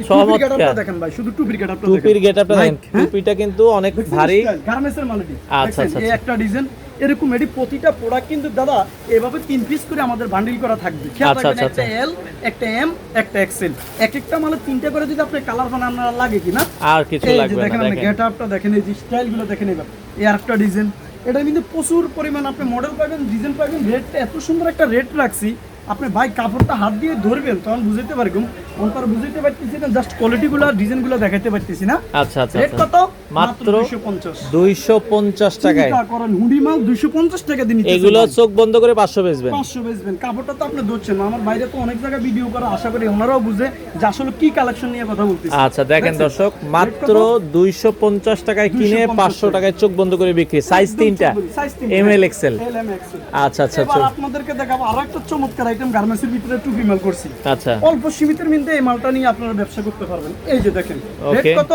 চমৎকার। টুপির গেটআপটা দেখেন ভাই, শুধু টুপির গেটআপটা দেখেন। টুপির গেটআপটা দেখেন, Like, হ্যাঁ? টুপিটা কিন্তু অনেক ভারী। গার্মেন্টসের মাল এটি। আচ্ছা, দেখছেন? আচ্ছা, এই একটা ডিজাইন এরকম, এটি প্রতিটা প্রোডাক্ট কিন্তু দাদা এভাবে 3 পিস করে আমাদের বান্ডিল করা থাকবে। খেয়াল আচ্ছা, রাখবেন, আচ্ছা, একটা এল, একটা এম, একটা এক্সেল। এক একটা মালে 3টা করে যদি আপনি কালার বানান আপনার লাগে কিনা। আর কিছু এই যে লাগবে দেখেন না। আপনি দেখেন গেটআপটা দেখেন, এই যে স্টাইলগুলো দেখেন। এবার এই আরেকটা ডিজাইন, এটা কিন্তু প্রচুর পরিমাণ আপনি মডেল পাবেন, ডিজাইন পাবেন। রেটটা এত সুন্দর একটা রেট রাখছি, আপনি ভাই কাপড়টা হাত দিয়ে ধরবেন তখন বুঝতে পারবেন। অন্তর বুঝতে পারতেছি না, জাস্ট কোয়ালিটিগুলো ডিজাইনগুলো দেখাইতে পারতেছি না। আচ্ছা আচ্ছা রেট আচ্ছা। কত? মাত্র 250 250 টাকায়। চিন্তা করেন, হুডি মাল 250 টাকা দিয়ে নিতেছেন এগুলো ভাই। চোখ বন্ধ করে 500 বেচবেন। 500 বেচবেন। কাপড়টা তো আপনি ধরছেন না। আমার বাইরে তো অনেক জায়গায় ভিডিও করা, আশা করি ওনারাও বুঝে যে আসলে কি কালেকশন নিয়ে কথা বলতেছি। আচ্ছা দেখেন দেখছেন? দর্শক, রেট মাত্র কত? 250 টাকায় কিনে 250 500 টাকায় চোখ বন্ধ করে বিক্রি। সাইজ একদম 3টা, সাইজ 3টা। M L XL. LM XL। আচ্ছা আচ্ছা এবার আচ্ছা আপনাদেরকে দেখাবো আরো একটা চমৎকার আইটেম, গার্মেন্টসের ভিতরে টুপি মাল করছি। আচ্ছা। অল্প সীমিতের মধ্যে এই মালটা নিয়ে আপনারা ব্যবসা করতে পারবেন। এই যে দেখেন, রেট ওকে। কত?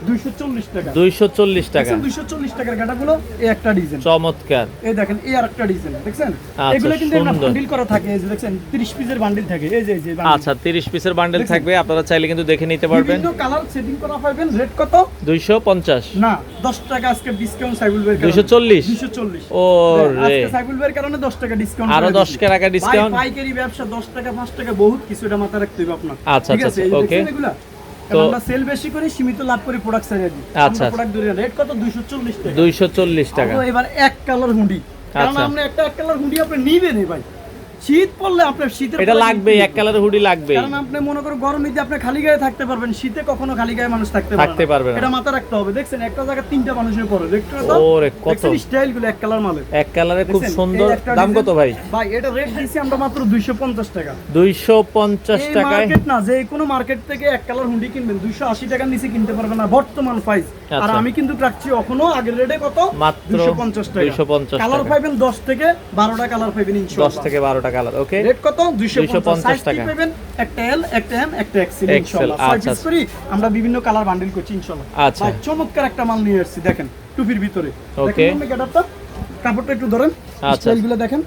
240 টাকা। 240 টাকা। দেখছেন 240 টাকার গাটাগুলো, এই একটা ডিজাইন। চমৎকার। এই দেখেন এই আরেকটা ডিজাইন দেখছেন। আচ্ছা, এগুলো কিন্তু একটা সুন্দর। বান্ডিল করা থাকে। এই যে দেখছেন 30 পিসের বান্ডিল থাকে। এই যে bundle। আচ্ছা 30 পিসের বান্ডেল দেখছেন? থাকবে, আপনারা চাইলে কিন্তু দেখে নিতে পারবেন। বিভিন্ন কালার সেটিং করা পাবেন। রেট কত? 250। না 10 টাকা আজকে ডিসকাউন্ট সাইবুল ভাইয়ের 240? 240। ও রে, আজকে সাইবুল ভাইয়ের কারণে 10 টাকা ডিসকাউন্ট। আরো 10 টাকা ডিসকাউন্ট। পাইকারি ব্যবসা 10 টাকা 5 টাকা বহুত কিছু, এটা মাথায় রাখতে হবে আপনার। আচ্ছা, ঠিক আচ্ছা, আছে, এই যে ওকে। দেখছেন এগুলা? তো আমরা সেল বেশি করি, সীমিত লাভ করি, প্রোডাক্ট ছাড়িয়ে দিই। আচ্ছা, আমরা প্রোডাক্ট ধরে রেট কত? 240 টাকা। 240 টাকা। আমরা এবার এক কালার হুডি, কারণ আচ্ছা। আপনি এক কালার হুডি আপনি নিবেনই ভাই। শীত পড়লে আপনার শীতের এটা পরে লাগবে, নিতে এক কালারের হুডি লাগবে। কারণ আপনি মনে করো গরমে যে আপনি খালি গায়ে থাকতে পারবেন, শীতে কখনো খালি গায়ে মানুষ থাকতে পারবে না। এটা মাথা রাখতে হবে। দেখছেন একটা জায়গা 3টা মানুষের পরে দেখতে ওরে কত স্টাইল গুলো এক কালার মালে। এক কালারে খুব দেখছেন? সুন্দর। এই একটা দাম design- কত ভাই? ভাই এটা রেট দিছি আমরা মাত্র 250 টাকা। 250 এই টাকায়। মার্কেট না, যে কোনো মার্কেট থেকে এক কালার হুডি কিনবেন 280 টাকার নিচে কিনতে পারবেন না বর্তমান প্রাইস। আর আচ্ছা। আমি কিন্তু রাখছি এখনো আগের রেটে কত? মাত্র 250 টাকা। 250 কালার টাকা। পাবেন 10 থেকে 12টা কালার পাবেন 10 ইনশাআল্লাহ। থেকে 12টা কালার। ওকে। রেট কত? 250 সাইজ টাকা। পাবেন একটা এল, একটা এম, একটা এক্সেল XL, ইনশাআল্লাহ। আচ্ছা, 6 পিস করি আমরা বিভিন্ন কালার বান্ডিল করছি ইনশাআল্লাহ। আচ্ছা। ভাই চমৎকার একটা মাল নিয়ে আসছি দেখেন টুপির ভিতরে। ওকে। দেখেন গেটআপটা, কাপড়টা একটু ধরেন, আচ্ছা। স্টাইলগুলো দেখেন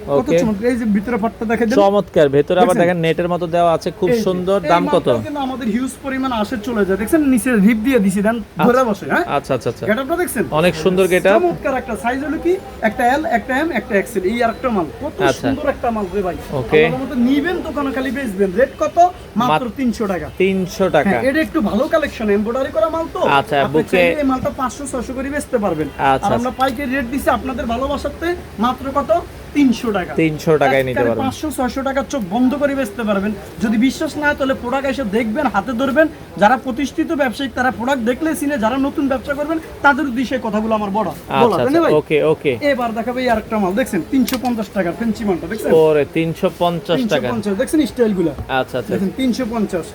কত ওকে। চমৎকার। এই যে ভিতরে পাটটা দেখেন, চমৎকার। ভেতরে আবার দেখছেন? দেখেন নেটের মতো দেওয়া আছে, খুব এই যে, সুন্দর। এই দাম কত? মালটাও কিন্তু আমাদের হিউজ পরিমাণ আসে চলে যায়। দেখছেন নিচে রিপ দিয়ে দিছি, দেন ধরে বসে। হ্যাঁ আচ্ছা আচ্ছা আচ্ছা। গেটআপটা দেখছেন? অনেক সুন্দর গেটআপ। চমৎকার একটা সাইজ হলো কি একটা এল, একটা এম, একটা এক্সেল। এই আরেকটা মাল কত আচ্ছা। সুন্দর একটা মাল রে ভাই। ওকে। আমার মতো নিবেন তো কোনো খালি বেচবেন। রেট কত? মাত্র 300 টাকা। 300 টাকা। হ্যাঁ, এটা একটু ভালো কালেকশন, এমব্রয়ডারি করা মাল তো। আচ্ছা, আপনি বুকে- চাইলে এই মালটা 500-600 করে বেচতে পারবেন। আচ্ছা, আর আমরা পাইকারি রেট দিছি আপনাদের ভালোবাসাতে মাত্র কত? 300 টাকা 300 টাকায় নিতে পারবেন। 500-600 টাকা চোখ বন্ধ করে বেচতে পারবেন। যদি বিশ্বাস না হয় তাহলে প্রোডাক্ট এসে দেখবেন, হাতে ধরবেন। যারা প্রতিষ্ঠিত ব্যবসায়ী তারা প্রোডাক্ট দেখলে চিনে, যারা নতুন ব্যবসা করবেন তাদের উদ্দেশ্যে কথাগুলো আমার বলা। আচ্ছা ওকে ওকে। এবার দেখাবে এই আরেকটা মাল দেখছেন 350 টাকা ফেন্সি মালটা দেখছেন। ওরে 350 টাকা। 350 দেখছেন স্টাইলগুলো। আচ্ছা আচ্ছা দেখেন 350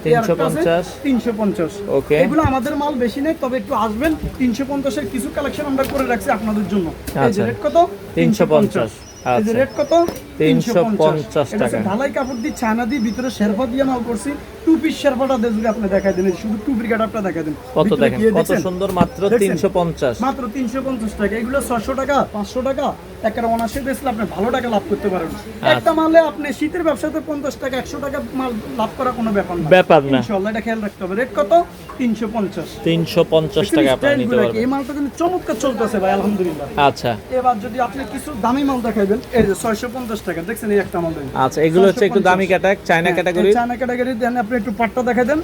350 ওকে। এগুলো আমাদের মাল বেশি নেই, তবে একটু আসবেন। 350 এর কিছু কালেকশন আমরা করে রাখছি আপনাদের জন্য। এই যে রেট কত? 350। এই যে রেট কত? 350 এটা টাকা। ঢালাই কাপড় দিয়ে ছানা দিয়ে ভিতরে শেরপা দিয়ে মাল করছি। টু পিস শেরপাটা দিয়ে যদি আপনি দেখাই দেন, শুধু টু পিস গাটারটা দেখাই দেন, কত ভিতরে দেখেন গিয়ে কত দেখছেন? সুন্দর, মাত্র দেখছেন? 350। মাত্র 350 টাকা। এগুলো 600 টাকা 500 টাকা একটা অনাসে বেচলে আপনি ভালো টাকা লাভ করতে পারেন। একটা মালে আপনি শীতের ব্যবসাতে 50 টাকা 100 টাকা মাল লাভ করা কোনো ব্যাপার না। ইনশাআল্লাহ এটা খেয়াল রাখতে হবে। রেট কত? 350 টাকা আপনি নিতে পারবেন। এই মালটা কিন্তু চমৎকার চলতেছে ভাই, আলহামদুলিল্লাহ। আচ্ছা এবার যদি আপনি কিছু দামি মাল দেখাইবেন, এই যে 650 টাকা দেখছেন এই একটা মাল দেন। আচ্ছা এগুলো হচ্ছে একটু দামি category, China category. China category দেন। আপনি একটু পাটটা দেখাই দেন,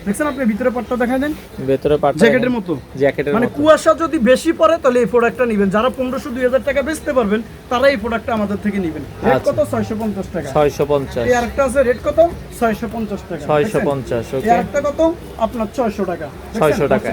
দেখছেন আপনি ভিতরে পাটটা দেখাই দেন, ভেতরে পাট জ্যাকেটের মতো। জ্যাকেটের মানে মতো। কুয়াশা যদি বেশি পড়ে তাহলে এই প্রোডাক্টটা নেবেন। যারা 1500-2000 টাকা বেচতে পারবেন তারা এই প্রোডাক্টটা আমাদের থেকে নেবেন। রেট কত? 650 টাকা। 650। এই আরেকটা আছে, রেট কত? 650 টাকা। 650 এই ওকে। আরেকটা কত? আপনার 600 টাকা। 600 টাকা।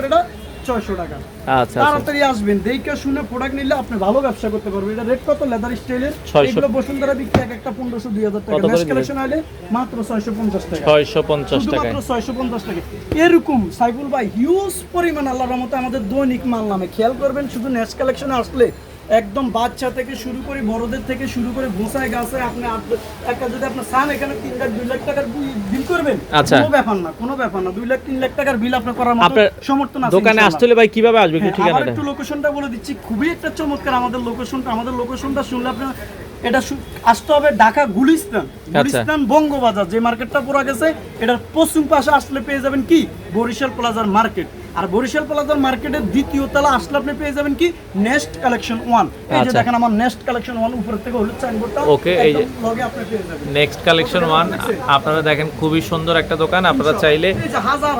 এটা 600 টাকা। আচ্ছা আচ্ছা তাড়াতাড়ি আসবেন, দেখে শুনে প্রোডাক্ট নিলে আপনি ভালো ব্যবসা করতে পারবেন। এটা রেট কত? লেদার স্টাইলের 600 এগুলো বসুন্ধরা বিক্রি এক একটা 1500-2000 টাকা। কত করে ম্যাচ দিবেন? কালেকশন আইলে মাত্র 650 টাকা। 650 টাকা। শুধুমাত্র 650 টাকা। এরকম সাইফুল ভাই হিউজ পরিমাণ আল্লাহর রহমতে আমাদের দৈনিক মাল নামে। খেয়াল করবেন, শুধু নেক্সট কালেকশনে আসলে একদম বাচ্চা থেকে শুরু করে বড়দের থেকে শুরু করে গোসায় গাছে আপনি একটা যদি আপনার সান এখানে 3 লাখ 2 লাখ টাকার বিল করবেন, আচ্ছা। কোনো ব্যাপার না, কোনো ব্যাপার না। 2 লাখ 3 লাখ টাকার বিল আপনি করার মতো আপনার সমর্থন আছে দোকানে ইনশাআল্লাহ। আসতে হলে ভাই কিভাবে আসবে একটু হ্যাঁ, আবার ঠিকানাটা? একটু লোকেশনটা বলে দিচ্ছি। খুবই একটা চমৎকার আমাদের লোকেশনটা শুনলে আপনার এটা আসতে হবে ঢাকা গুলিস্তান বঙ্গবাজার যে মার্কেটটা পুরো গেছে, এটার পশ্চিম পাশে আসলে পেয়ে যাবেন কি বরিশাল প্লাজার মার্কেট। আর বরিশাল প্লাজার মার্কেটের দ্বিতীয় তলা আসলে আপনি পেয়ে যাবেন কি নেক্সট কালেকশন 1। এই যে দেখেন আমার নেক্সট কালেকশন 1 উপর থেকে হলুদ সাইনবোর্ডটা, ওকে। এই যে লগে আপনি পেয়ে যাবেন নেক্সট কালেকশন 1। আপনারা দেখেন খুবই সুন্দর একটা দোকান। আপনারা চাইলে এই যে হাজার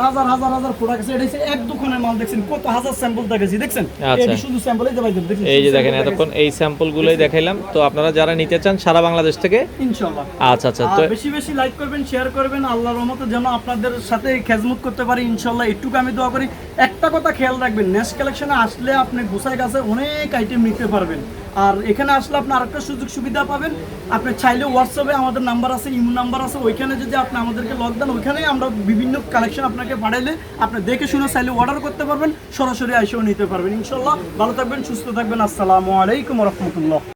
প্রোডাক্ট আছে। এটা হচ্ছে এক দোকানের মাল, দেখছেন কত হাজার স্যাম্পল দেখাইছি, দেখছেন আচ্ছা। এই শুধু স্যাম্পলই দেখাই দেন, দেখছেন এই যে দেখেন এতক্ষণ এই স্যাম্পল গুলোই দেখাইলাম। তো আপনারা যারা নিতে চান সারা বাংলাদেশ থেকে, ইনশাআল্লাহ। আচ্ছা আচ্ছা। তো আর বেশি বেশি লাইক করবেন, শেয়ার করবেন, আল্লাহর রহমতে যেন আপনাদের সাথে খেজমত করতে পারি ইনশাআল্লাহ। একটুকু আমি দোয়া করি। একটা কথা খেয়াল রাখবেন, নেক্সট কালেকশনে আসলে আপনি গোসাই গাছে অনেক আইটেম নিতে পারবেন। আর এখানে আসলে আপনি আরেকটা সুযোগ সুবিধা পাবেন। আপনি চাইলে হোয়াটসঅ্যাপে আমাদের নাম্বার আছে, ইমো নাম্বার আছে, ওইখানে যদি আপনি আমাদেরকে লক দেন, ওইখানে আমরা বিভিন্ন কালেকশন আপনাকে পাঠাইলে আপনি দেখে শুনে চাইলে অর্ডার করতে পারবেন, সরাসরি এসেও নিতে পারবেন ইনশাআল্লাহ। ভালো থাকবেন, সুস্থ থাকবেন। আসসালামু আলাইকুম ওয়া রাহমাতুল্লাহ।